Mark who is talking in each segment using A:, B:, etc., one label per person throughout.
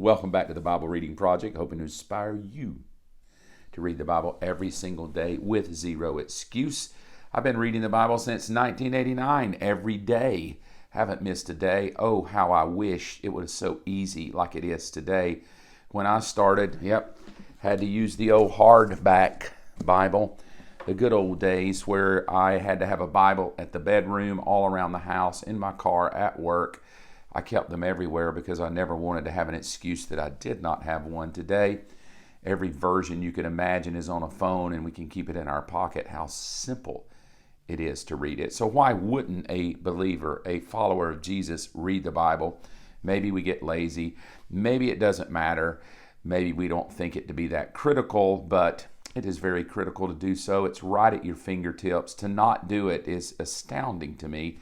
A: Welcome back to the Bible Reading Project, hoping to inspire you to read the Bible every single day with zero excuse. I've been reading the Bible since 1989, every day. Haven't missed a day. Oh, how I wish it was so easy like it is today. When I started, had to use the old hardback Bible, the good old days where I had to have a Bible at the bedroom, all around the house, in my car, at work. I kept them everywhere because I never wanted to have an excuse that I did not have one. Today, every version you can imagine is on a phone and we can keep it in our pocket. How simple it is to read it. So why wouldn't a believer, a follower of Jesus, read the Bible? Maybe we get lazy. Maybe it doesn't matter. Maybe we don't think it to be that critical, but it is very critical to do so. It's right at your fingertips. To not do it is astounding to me,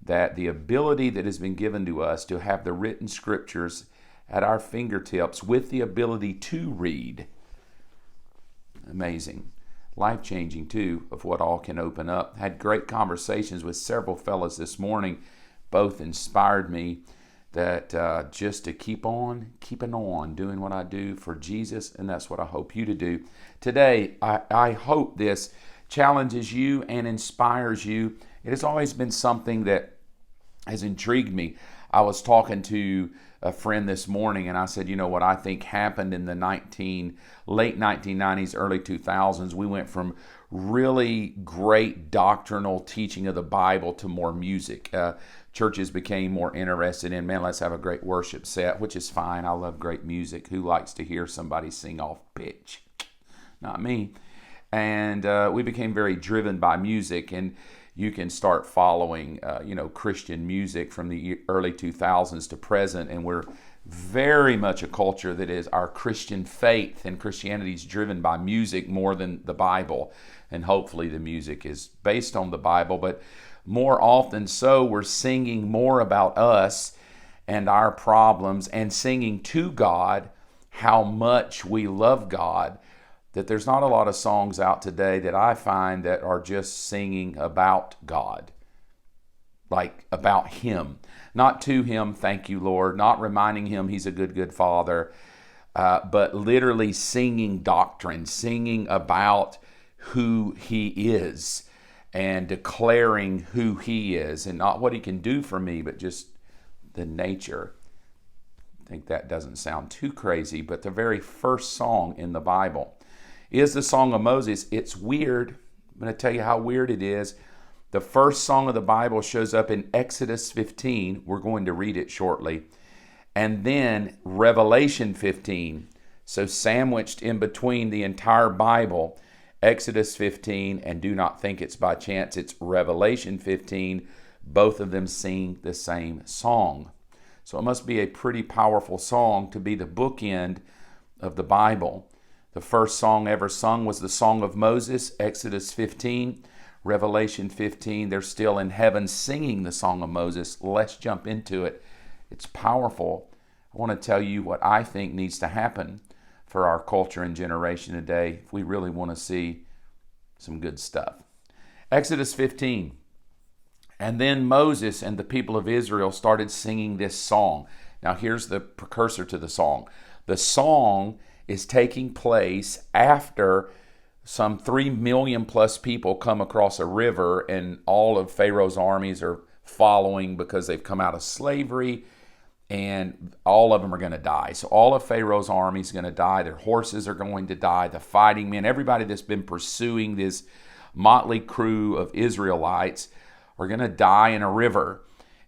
A: that the ability that has been given to us to have the written scriptures at our fingertips with the ability to read. Amazing. Life-changing too, of what all can open up. Had great conversations with several fellas this morning. Both inspired me that just to keep on keeping on, doing what I do for Jesus, and that's what I hope you to do. Today, I hope this challenges you and inspires you. It has always been something that has intrigued me. I was talking to a friend this morning and I said, you know what I think happened in the late 1990s, early 2000s. We went from really great doctrinal teaching of the Bible to more music. Churches became more interested in, let's have a great worship set, which is fine. I love great music. Who likes to hear somebody sing off pitch? Not me. And we became very driven by music, and you can start following, Christian music from the early 2000s to present, and we're very much a culture that is our Christian faith, and Christianity is driven by music more than the Bible, and hopefully the music is based on the Bible, but more often so, we're singing more about us and our problems, and singing to God how much we love God. That there's not a lot of songs out today that I find that are just singing about God, like about Him, not to Him, thank you, Lord, not reminding Him He's a good, good Father, but literally singing doctrine, singing about who He is and declaring who He is, and not what He can do for me, but just the nature. I think that doesn't sound too crazy, but the very first song in the Bible is the Song of Moses. It's weird. I'm going to tell you how weird it is. The first song of the Bible shows up in Exodus 15. We're going to read it shortly. And then Revelation 15. So sandwiched in between the entire Bible, Exodus 15, and do not think it's by chance, it's Revelation 15. Both of them sing the same song. So it must be a pretty powerful song to be the bookend of the Bible. The first song ever sung was the Song of Moses, Exodus 15, Revelation 15. They're still in heaven singing the Song of Moses. Let's jump into it. It's powerful. I want to tell you what I think needs to happen for our culture and generation today if we really want to see some good stuff. Exodus 15. And then Moses and the people of Israel started singing this song. Now here's the precursor to the song. The song is taking place after some 3 million plus people come across a river, and all of Pharaoh's armies are following because they've come out of slavery, and all of them are going to die. So all of Pharaoh's army is going to die. Their horses are going to die. The fighting men, everybody that's been pursuing this motley crew of Israelites are going to die in a river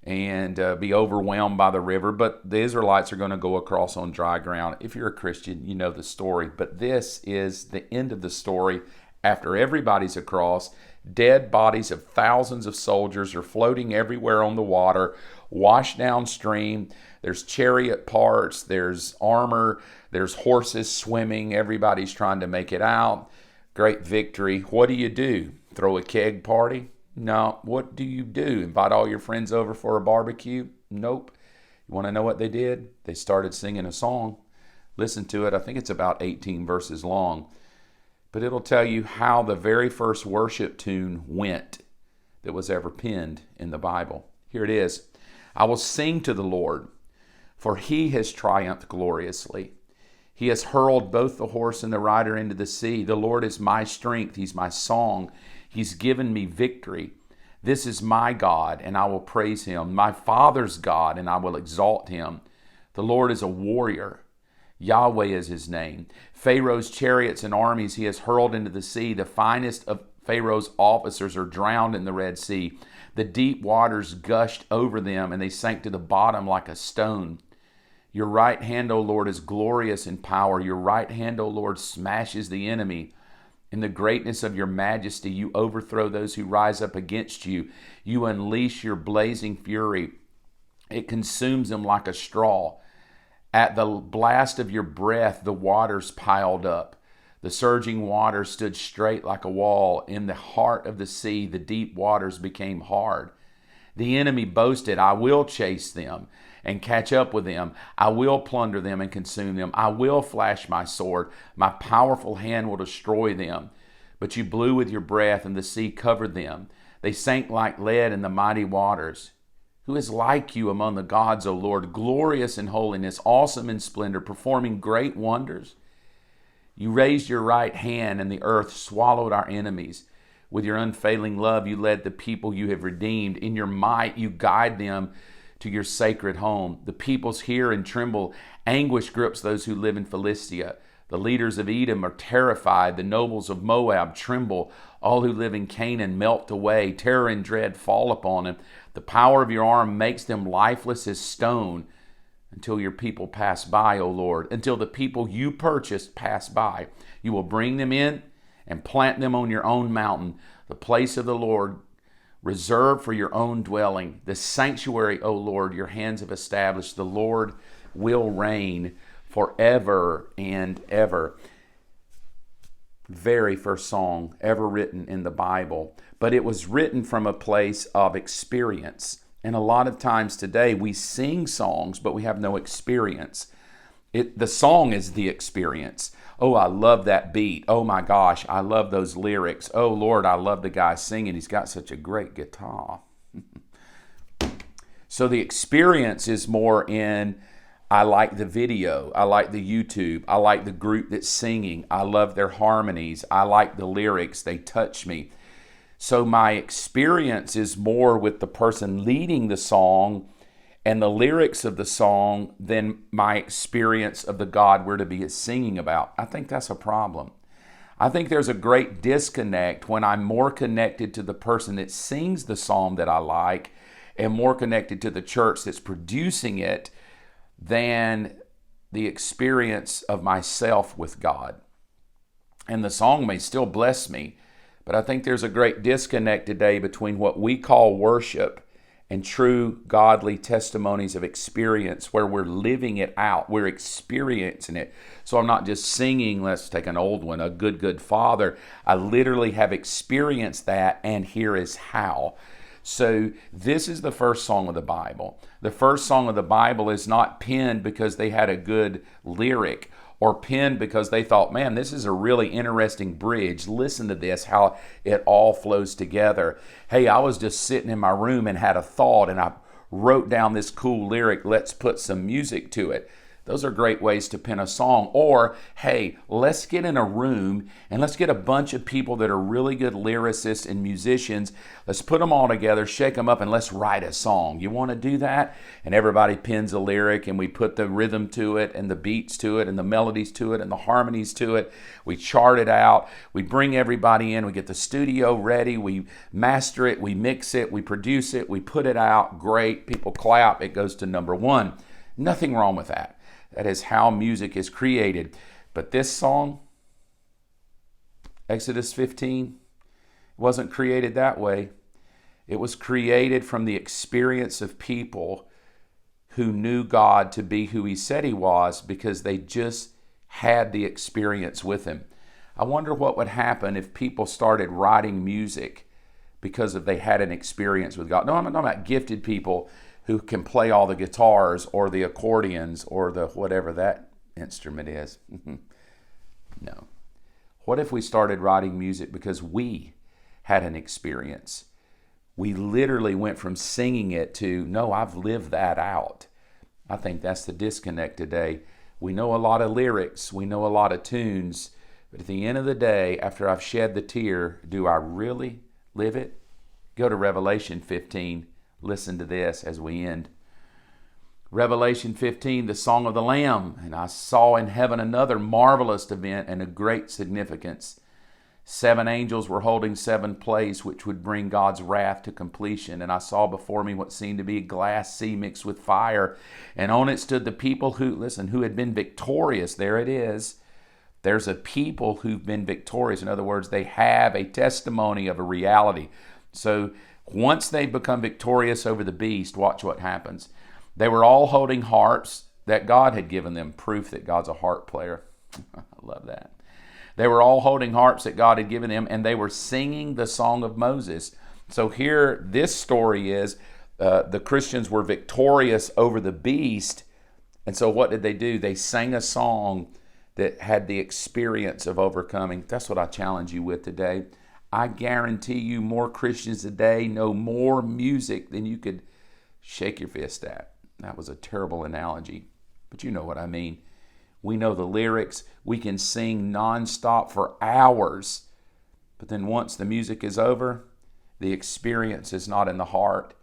A: and be overwhelmed by the river, but the Israelites are going to go across on dry ground. If you're a Christian, you know the story, but this is the end of the story. After everybody's across, dead bodies of thousands of soldiers are floating everywhere on the water, washed downstream. There's chariot parts, there's armor, there's horses swimming, everybody's trying to make it out. Great victory. What do? Throw a keg party? No. What do? Invite all your friends over for a barbecue? Nope. You want to know what they did? They started singing a song. Listen to it. I think it's about 18 verses long. But it'll tell you how the very first worship tune went that was ever penned in the Bible. Here it is. I will sing to the Lord, for he has triumphed gloriously. He has hurled both the horse and the rider into the sea. The Lord is my strength. He's my song. He's given me victory. This is my God, and I will praise him. My Father's God, and I will exalt him. The Lord is a warrior. Yahweh is his name. Pharaoh's chariots and armies he has hurled into the sea. The finest of Pharaoh's officers are drowned in the Red Sea. The deep waters gushed over them, and they sank to the bottom like a stone. Your right hand, O Lord, is glorious in power. Your right hand, O Lord, smashes the enemy. In the greatness of your majesty, you overthrow those who rise up against you. You unleash your blazing fury. It consumes them like a straw. At the blast of your breath, the waters piled up. The surging waters stood straight like a wall. In the heart of the sea, the deep waters became hard. The enemy boasted, I will chase them and catch up with them. I will plunder them and consume them. I will flash my sword. My powerful hand will destroy them. But you blew with your breath, and the sea covered them. They sank like lead in the mighty waters. Who is like you among the gods, O Lord, glorious in holiness, awesome in splendor, performing great wonders? You raised your right hand, and the earth swallowed our enemies. With your unfailing love, you led the people you have redeemed. In your might, you guide them to your sacred home. The peoples hear and tremble. Anguish grips those who live in Philistia. The leaders of Edom are terrified. The nobles of Moab tremble. All who live in Canaan melt away. Terror and dread fall upon them. The power of your arm makes them lifeless as stone. Until your people pass by, O Lord, until the people you purchased pass by. You will bring them in and plant them on your own mountain, the place of the Lord, reserved for your own dwelling. The sanctuary, O Lord, your hands have established. The Lord will reign forever and ever. Very first song ever written in the Bible, but it was written from a place of experience. And a lot of times today we sing songs, but we have no experience. The song is the experience. Oh, I love that beat. Oh my gosh, I love those lyrics. Oh Lord, I love the guy singing. He's got such a great guitar. So the experience is more in, I like the video. I like the YouTube. I like the group that's singing. I love their harmonies. I like the lyrics. They touch me. So my experience is more with the person leading the song and the lyrics of the song than my experience of the God we're to be singing about. I think that's a problem. I think there's a great disconnect when I'm more connected to the person that sings the song that I like and more connected to the church that's producing it than the experience of myself with God. And the song may still bless me, but I think there's a great disconnect today between what we call worship and true godly testimonies of experience where we're living it out. We're experiencing it. So I'm not just singing, let's take an old one, A Good, Good Father. I literally have experienced that, and here is how. So this is the first song of the Bible. The first song of the Bible is not penned because they had a good lyric or penned because they thought, man, this is a really interesting bridge. Listen to this, how it all flows together. Hey, I was just sitting in my room and had a thought and I wrote down this cool lyric. Let's put some music to it. Those are great ways to pen a song. Or, hey, let's get in a room and let's get a bunch of people that are really good lyricists and musicians. Let's put them all together, shake them up, and let's write a song. You want to do that? And everybody pens a lyric and we put the rhythm to it and the beats to it and the melodies to it and the harmonies to it. We chart it out. We bring everybody in. We get the studio ready. We master it. We mix it. We produce it. We put it out. Great. People clap. It goes to number one. Nothing wrong with that. That is how music is created. But this song, Exodus 15, wasn't created that way. It was created from the experience of people who knew God to be who He said He was because they just had the experience with Him. I wonder what would happen if people started writing music because they had an experience with God. No, I'm not talking about gifted people who can play all the guitars or the accordions or the whatever that instrument is. No. What if we started writing music because we had an experience? We literally went from singing it to, no, I've lived that out. I think that's the disconnect today. We know a lot of lyrics, we know a lot of tunes, but at the end of the day, after I've shed the tear, do I really live it? Go to Revelation 15. Listen to this as we end. Revelation 15, the Song of the Lamb. And I saw in heaven another marvelous event and of great significance. 7 angels were holding 7 plagues which would bring God's wrath to completion. And I saw before me what seemed to be a glass sea mixed with fire. And on it stood the people who had been victorious. There it is. There's a people who've been victorious. In other words, they have a testimony of a reality. So once they become victorious over the beast, watch what happens. They were all holding harps that God had given them, proof that God's a harp player. I love that. They were all holding harps that God had given them, and they were singing the song of Moses. So here, this story is the Christians were victorious over the beast. And so what did they do? They sang a song that had the experience of overcoming. That's what I challenge you with today. I guarantee you more Christians today know more music than you could shake your fist at. That was a terrible analogy, but you know what I mean. We know the lyrics. We can sing nonstop for hours. But then once the music is over, the experience is not in the heart.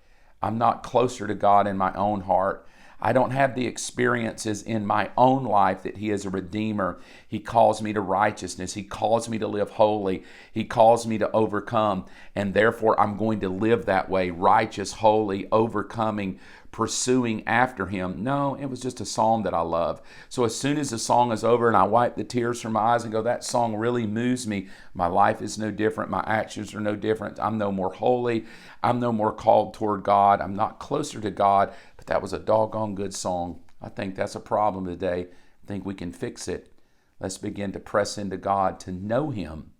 A: I'm not closer to God in my own heart. I don't have the experiences in my own life that He is a Redeemer. He calls me to righteousness. He calls me to live holy. He calls me to overcome. And therefore, I'm going to live that way, righteous, holy, overcoming, pursuing after Him. No, it was just a song that I love. So as soon as the song is over and I wipe the tears from my eyes and go, that song really moves me, my life is no different. My actions are no different. I'm no more holy. I'm no more called toward God. I'm not closer to God. But that was a doggone good song. I think that's a problem today. I think we can fix it. Let's begin to press into God to know Him.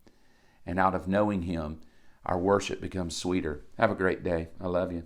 A: And out of knowing Him, our worship becomes sweeter. Have a great day. I love you.